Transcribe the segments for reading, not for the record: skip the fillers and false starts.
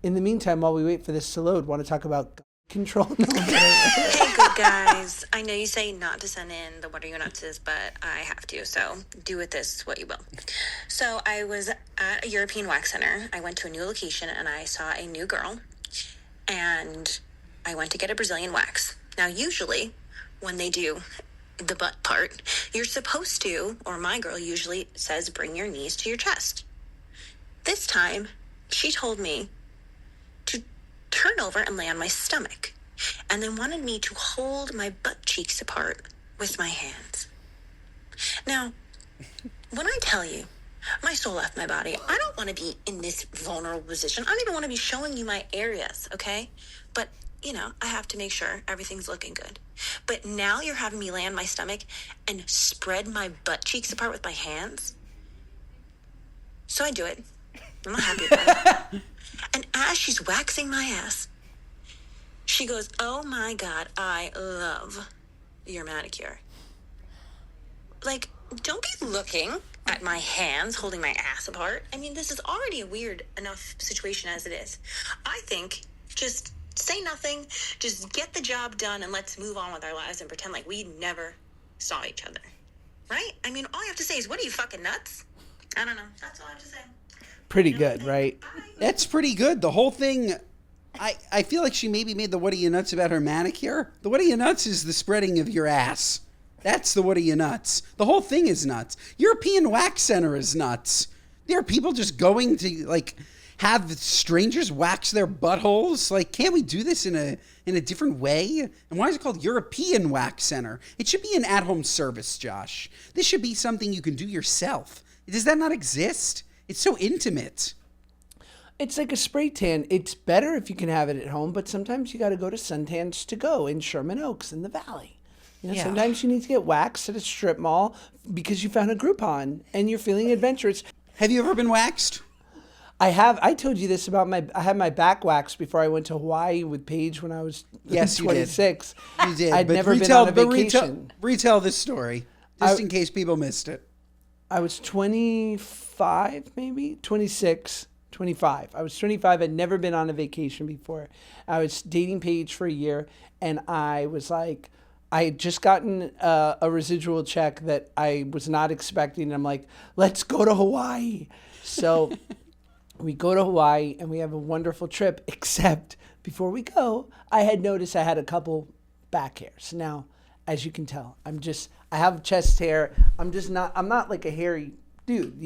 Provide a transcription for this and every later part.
In the meantime, while we wait for this to load, want to talk about control? No, Hey, good guys. I know you say not to send in the what are you nuts, but I have to, so do with this what you will. So I was at a European wax center. I went to a new location and I saw a new girl, and I went to get a Brazilian wax. Now, usually, when they do the butt part, you're supposed to, or my girl usually says, bring your knees to your chest. This time, she told me to turn over and lay on my stomach, and then wanted me to hold my butt cheeks apart with my hands. Now, when I tell you, my soul left my body, I don't want to be in this vulnerable position. I don't even want to be showing you my areas, okay? But, I have to make sure everything's looking good. But now you're having me lay on my stomach and spread my butt cheeks apart with my hands? So I do it. I'm not happy about it. And as she's waxing my ass, she goes, oh my God, I love your manicure. Like, don't be looking at my hands holding my ass apart. I mean, this is already a weird enough situation as it is. I think just say nothing, just get the job done, and let's move on with our lives and pretend like we never saw each other. Right? I mean, all I have to say is, what are you, fucking nuts? I don't know. That's all I have to say. Pretty good, right? That's pretty good. The whole thing, I feel like she maybe made the what are you nuts about her manicure. The what are you nuts is the spreading of your ass. That's the what are you nuts. The whole thing is nuts. European Wax Center is nuts. There are people just going to, have strangers wax their buttholes. Can't we do this in a different way? And why is it called European Wax Center? It should be an at-home service, Josh. This should be something you can do yourself. Does that not exist? It's so intimate. It's like a spray tan. It's better if you can have it at home, but sometimes you got to go to Suntans to go in Sherman Oaks in the Valley. Sometimes you need to get waxed at a strip mall because you found a Groupon and you're feeling adventurous. Have you ever been waxed? I have. I told you this about I had my back waxed before I went to Hawaii with Paige when I was 26. You did. I'd never been on a vacation. Retell this story, just in case people missed it. I was 25, maybe 26, 25. I was 25. I'd never been on a vacation before. I was dating Paige for a year, and I was like, I had just gotten a residual check that I was not expecting. I'm like, let's go to Hawaii. So we go to Hawaii, and we have a wonderful trip, except before we go, I had noticed I had a couple back hairs. Now, as you can tell, I have chest hair. I'm not like a hairy dude,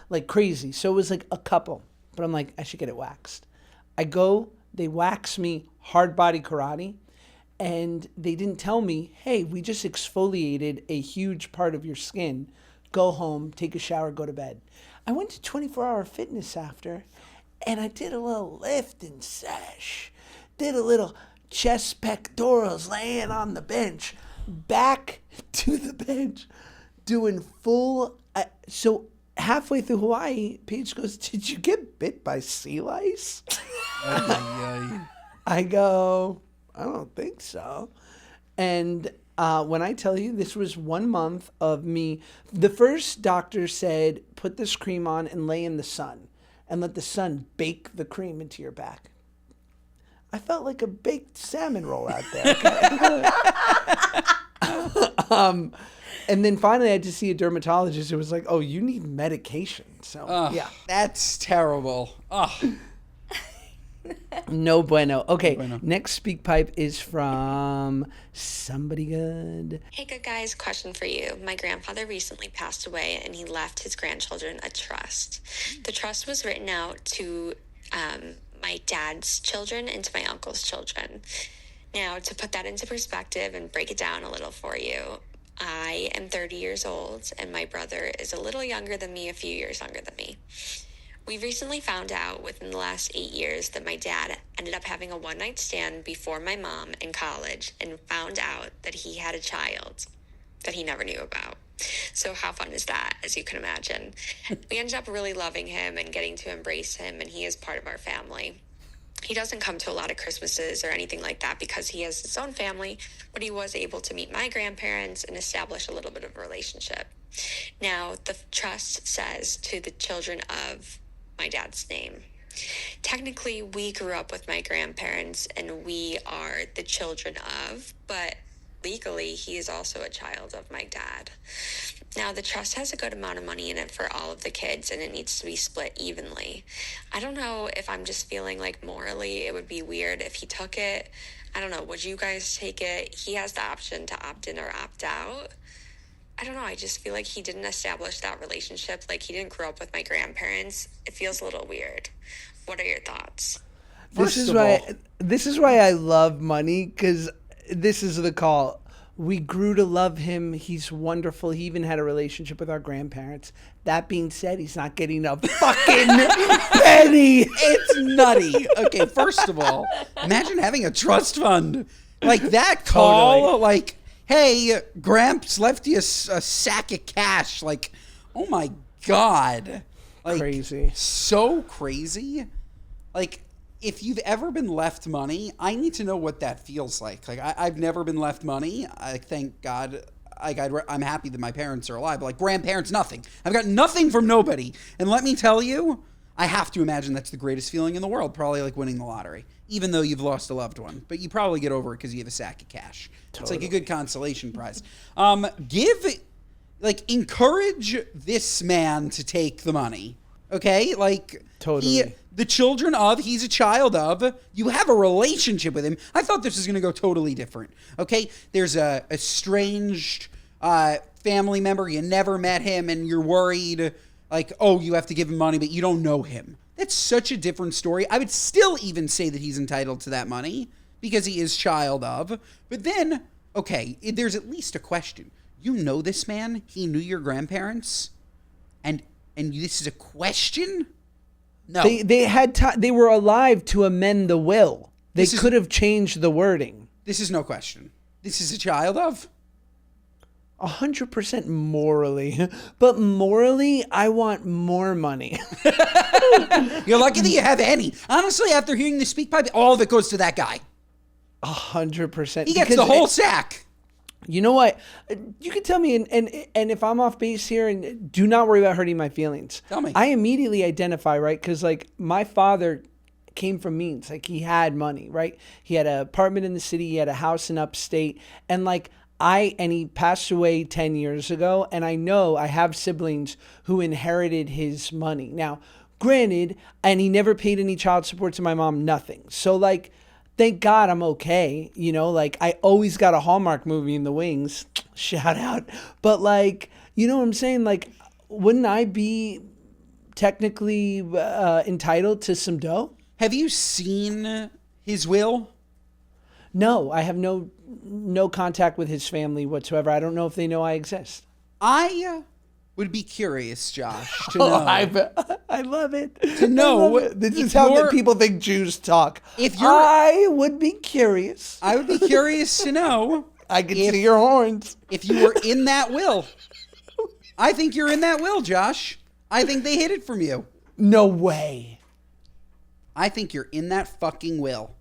like crazy. So it was like a couple, but I'm like, I should get it waxed. I go, they wax me hard body karate, and they didn't tell me, hey, we just exfoliated a huge part of your skin. Go home, take a shower, go to bed. I went to 24-hour fitness after, and I did a little lift and sesh. Did a little chest pectorals laying on the bench. Back to the bench, doing full. So halfway through Hawaii, Paige goes, did you get bit by sea lice? I go, I don't think so. And when I tell you, this was 1 month of me. The first doctor said, put this cream on and lay in the sun and let the sun bake the cream into your back. I felt like a baked salmon roll out there. And then finally I had to see a dermatologist who was like, oh, you need medication. So, yeah. That's terrible. No bueno. Okay, No bueno. Next speak pipe is from somebody good. Hey, good guys, question for you. My grandfather recently passed away, and he left his grandchildren a trust. The trust was written out to my dad's children and to my uncle's children. Now, to put that into perspective and break it down a little for you, I am 30 years old, and my brother is a little younger than me, a few years younger than me. We recently found out within the last 8 years that my dad ended up having a one-night stand before my mom in college and found out that he had a child that he never knew about. So how fun is that, as you can imagine? We ended up really loving him and getting to embrace him, and he is part of our family. He doesn't come to a lot of Christmases or anything like that because he has his own family, but he was able to meet my grandparents and establish a little bit of a relationship. Now, the trust says to the children of my dad's name, Technically, we grew up with my grandparents and we are the children of, but legally, he is also a child of my dad. Now, the trust has a good amount of money in it for all of the kids, and it needs to be split evenly. I don't know if I'm just feeling like morally it would be weird if he took it. I don't know. Would you guys take it? He has the option to opt in or opt out. I don't know. I just feel like he didn't establish that relationship. Like, he didn't grow up with my grandparents. It feels a little weird. What are your thoughts? This is why I love money, because this is the call. We grew to love him. He's wonderful. He even had a relationship with our grandparents. That being said, he's not getting a fucking penny. It's nutty. Okay, first of all, imagine having a trust fund. Like that call, Totally. like, hey, Gramps left you a sack of cash. Like, oh my God. Like, Crazy. So crazy. Like, if you've ever been left money, I need to know what that feels like. Like, I've never been left money. I thank God. I'm happy that my parents are alive. But like grandparents, nothing. I've got nothing from nobody. And let me tell you, I have to imagine that's the greatest feeling in the world. Probably like winning the lottery, even though you've lost a loved one. But you probably get over it because you have a sack of cash. Totally. It's like a good consolation prize. Encourage this man to take the money. Okay, like Totally. The children of, he's a child of, you have a relationship with him. I thought this was going to go totally different. Okay, there's a estranged family member, you never met him, and you're worried, like, oh, you have to give him money, but you don't know him. That's such a different story. I would still even say that he's entitled to that money because he is child of. But then, okay, there's at least a question. You know this man? He knew your grandparents? And this is a question? No. They had they were alive to amend the will. They could have changed the wording. This is no question. This is a child of? 100% morally. But morally, I want more money. You're lucky that you have any. Honestly, after hearing the speak pipe, all of it goes to that guy. 100%. He gets the whole sack. You know what? You can tell me, and if I'm off base here, and do not worry about hurting my feelings. Tell me. I immediately identify, right? Because, like, my father came from means. Like, he had money, right? He had an apartment in the city. He had a house in upstate. And, like, he passed away 10 years ago. And I know I have siblings who inherited his money. Now, granted, and he never paid any child support to my mom, nothing. So, like, thank God I'm okay. You know, like, I always got a Hallmark movie in the wings. Shout out. But, like, you know what I'm saying? Like, wouldn't I be technically entitled to some dough? Have you seen his will? No, I have no contact with his family whatsoever. I don't know if they know I exist. I would be curious, Josh, to know. I love it. To know. This is how people think Jews talk. I would be curious. I would be curious to know. I can see your horns. If you were in that will. I think you're in that will, Josh. I think they hid it from you. No way. I think you're in that fucking will.